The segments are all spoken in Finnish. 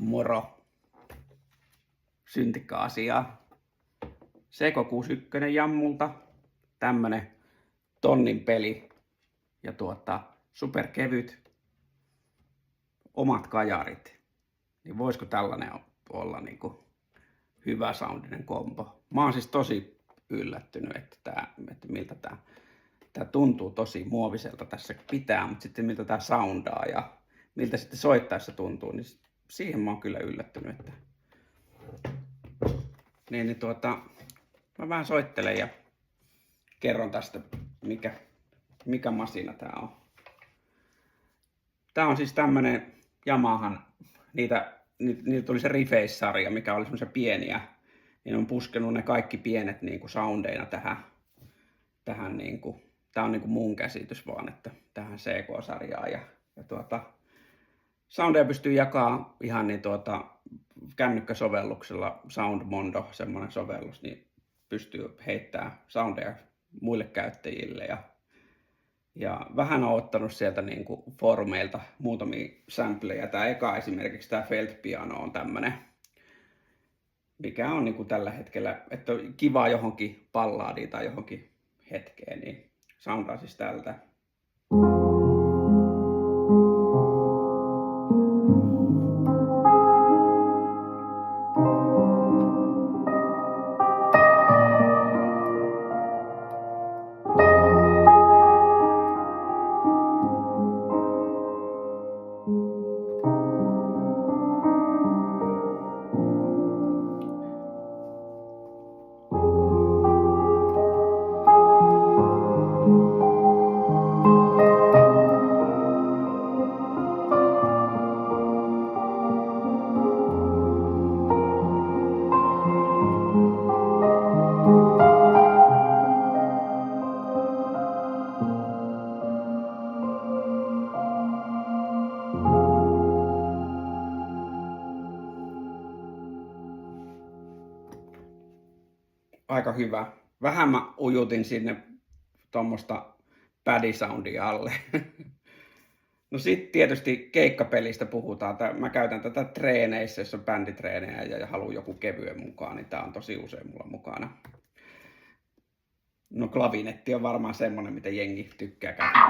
Moro. Syntikka-asiaa. Seiko 61 jammulta. Tämmönen tonnin peli. Ja superkevyt. Omat kajarit. Niin voisiko tällainen olla niinku hyvä soundinen kombo? Mä oon siis tosi yllättynyt, että miltä tää tuntuu tosi muoviselta tässä pitää, mutta sitten miltä tää soundaa ja miltä sitten soittaessa tuntuu, niin siihen mä oon kyllä yllättynyt, että mä vähän soittelen ja kerron tästä, mikä masina tää on. Tää on siis tämmönen Yamahan, niitä tuli se Reface-sarja, mikä oli semmoisia pieniä, niin on puskenut ne kaikki pienet niinku soundeina tähän niinku, tää on niinku mun käsitys vaan, että tähän CK-sarjaan ja soundeja pystyy jakaa ihan niin kännykkäsovelluksella, SoundMondo, semmoinen sovellus, niin pystyy heittämään soundeja muille käyttäjille ja vähän on ottanut sieltä niin kuin foorumeilta muutamia sampleja. Tämä eka esimerkiksi tämä Felt Piano on tämmönen, mikä on niin kuin tällä hetkellä, että on kiva johonkin ballaadiin tai johonkin hetkeen, niin soundaa siis tältä. Aika hyvä. Vähän mä ujutin sinne tuommoista pad-soundia alle. No sit tietysti keikkapelistä puhutaan. Mä käytän tätä treeneissä, jos on bänditreenejä ja haluan joku kevyen mukaan, niin tää on tosi usein mulla mukana. No klavinetti on varmaan semmonen, mitä jengi tykkää käyttää.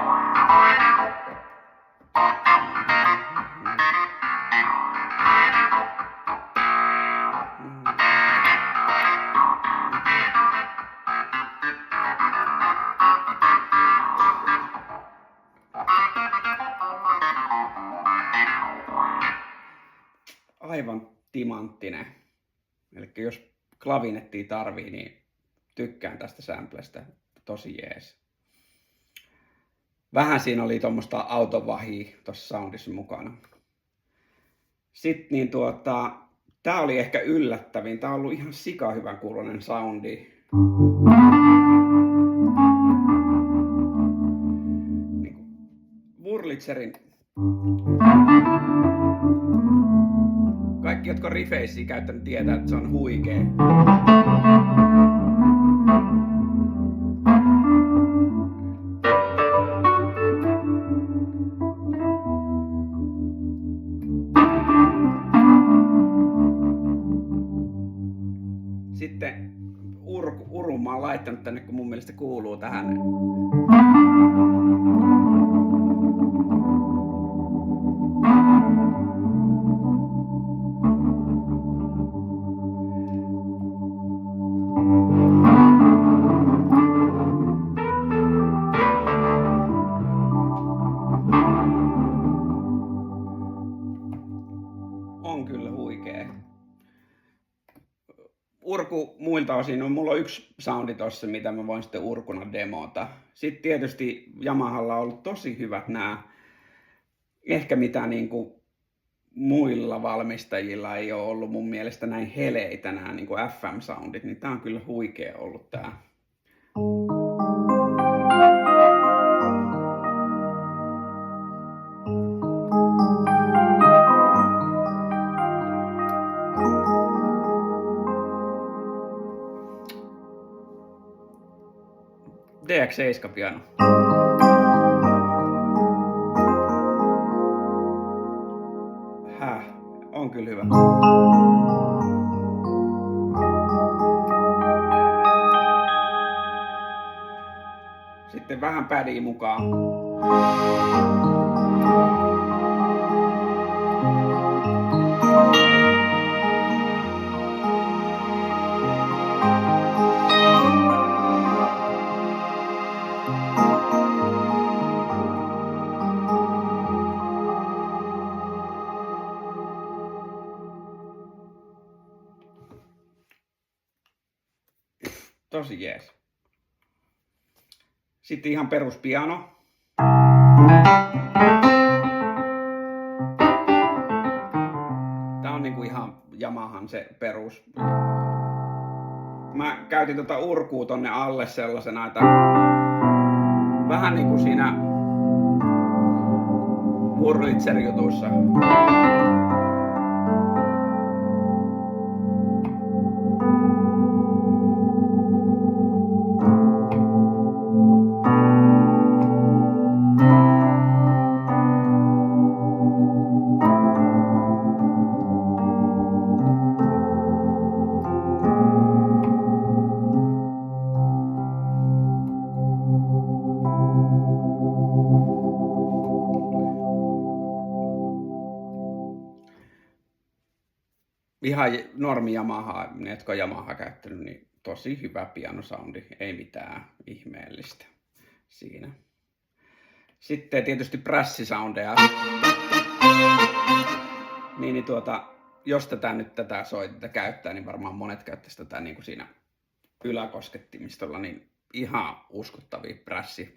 Aivan timanttinen. Eli jos klavinettia tarvii, niin tykkään tästä samplestä. Tosi jees. Vähän siinä oli tuommoista autovahia tuossa soundissa mukana. Sitten niin tää oli ehkä yllättävin. Tää on ollut ihan sika hyvän kuuloinen soundi. Niin Wurlitzerin. Kaikki, jotka on Refacea käyttänyt, tietää, että se on huikee. Sitten urun mä oon laittanut tänne, kun mun mielestä kuuluu tähän. On kyllä huikee. Urku muilta osin on, mulla on yksi soundi tossa, mitä mä voin sitten urkuna demota. Sitten tietysti Yamahalla on ollut tosi hyvät nää, ehkä mitä niinku muilla valmistajilla ei ole ollut mun mielestä näin heleitä nää niinku FM-soundit, niin tää on kyllä huikea ollut tää. DX7 piano. On kyllä hyvä. Sitten vähän pädiä mukaan. Tosi jees. Sitten ihan peruspiano. Tää on niinku ihan Yamahan se perus. Mä käytin tota urkua tonne alle sellaisena, että vähän niinku siinä Wurlitzer-jutussa. Ihan normi Yamaha, ne jotka on Yamaha käyttänyt, niin tosi hyvä pianosoundi, ei mitään ihmeellistä siinä. Sitten tietysti prässisoundeja. Niin jos tätä soitetta käyttää, niin varmaan monet käyttäisi tätä niin kuin siinä yläkoskettimistolla, niin ihan uskottavia prässi.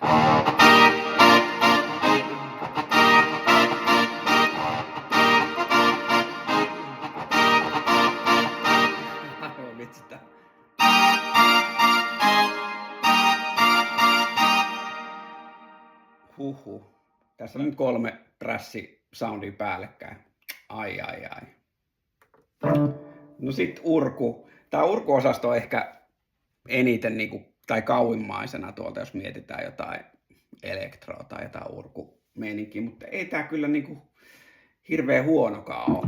Tässä on nyt 3 prässisoundia päällekkäin. Ai. No sit urku. Tää urkuosasto on ehkä eniten niinku, tai kauimmaisena tuolta, jos mietitään jotain elektroa tai jotain urkumeininkiä, mutta ei tää kyllä niinku hirveän huonokaan oo.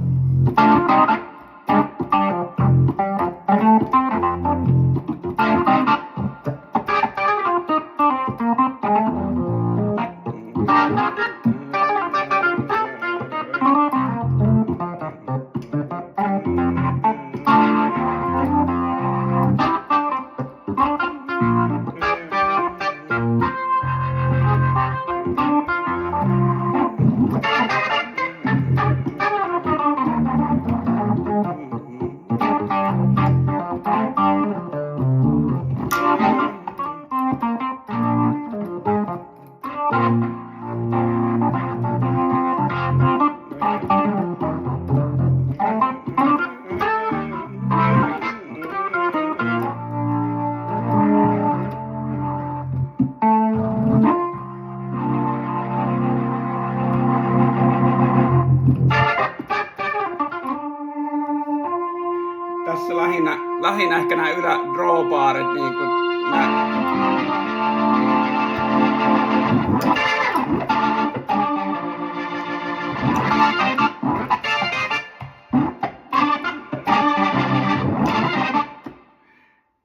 Tässä lähinnä ehkä nämä drawbarit niin kuin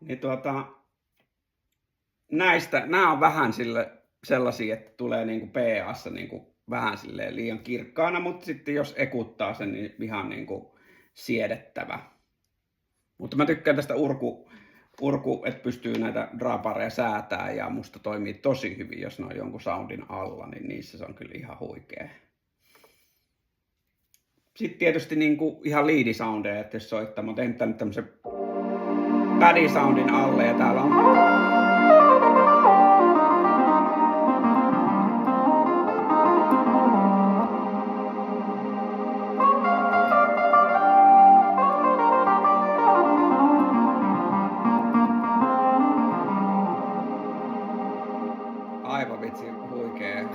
niin nämä on vähän sellaisia, että tulee niinku PA:ssa niinku vähän silleen liian kirkkaana, mutta sitten jos ekuttaa sen, niin ihan niinku siedettävä. Mutta mä tykkään tästä urku, että pystyy näitä drawbareja säätämään ja musta toimii tosi hyvin, jos ne on jonkun soundin alla, niin niissä se on kyllä ihan huikea. Sitten tietysti niinku ihan lead-soundeja, että jos soittaa, mä oon tehnyt tänne tämmösen pad-soundin alle ja täällä on aivan vitsi huikee.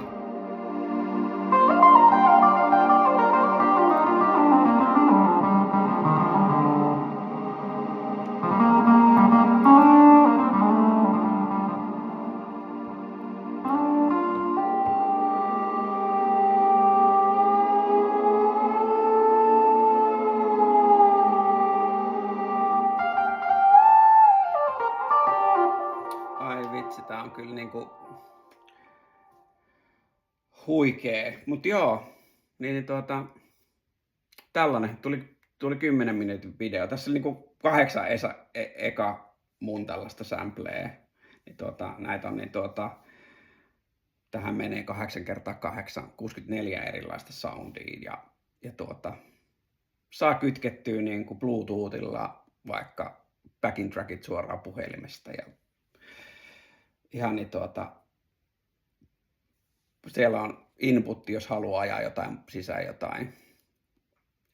huikee. Mut joo, niin tällainen tuli 10 minuutin video. Tässä oli niinku 8 eka mun tällaista sampleja. Niin näitä on niin tähän menee 8x8, 64 erilaista soundia ja saa kytkettyä niin kuin Bluetoothilla vaikka backing trackit suoraan puhelimesta ja ihan niin siellä on input, jos haluaa ajaa jotain sisään jotain.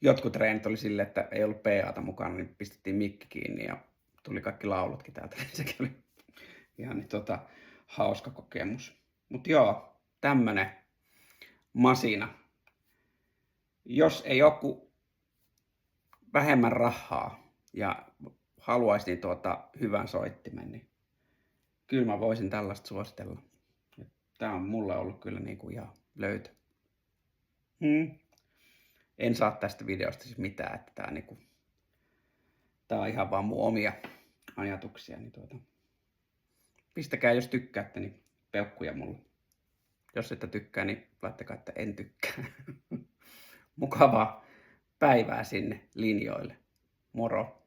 Jotkut treenit oli silleen, että ei ollut PA:ta mukana, niin pistettiin mikki kiinni ja tuli kaikki laulutkin täältä. Sekin oli ihan niin hauska kokemus. Mut joo, tämmönen masina. Jos ei joku vähemmän rahaa ja haluaisi niin hyvän soittimen, niin kyllä mä voisin tällaista suositella. Tää on mulle ollut kyllä niinku ihan löytö. En saa tästä videosta siis mitään, että tää on ihan vaan mun omia ajatuksia. Niin pistäkää jos tykkäätte, niin peukkuja mulle. Jos ette tykkää, niin laittakaa, että en tykkää. Mukavaa päivää sinne linjoille. Moro!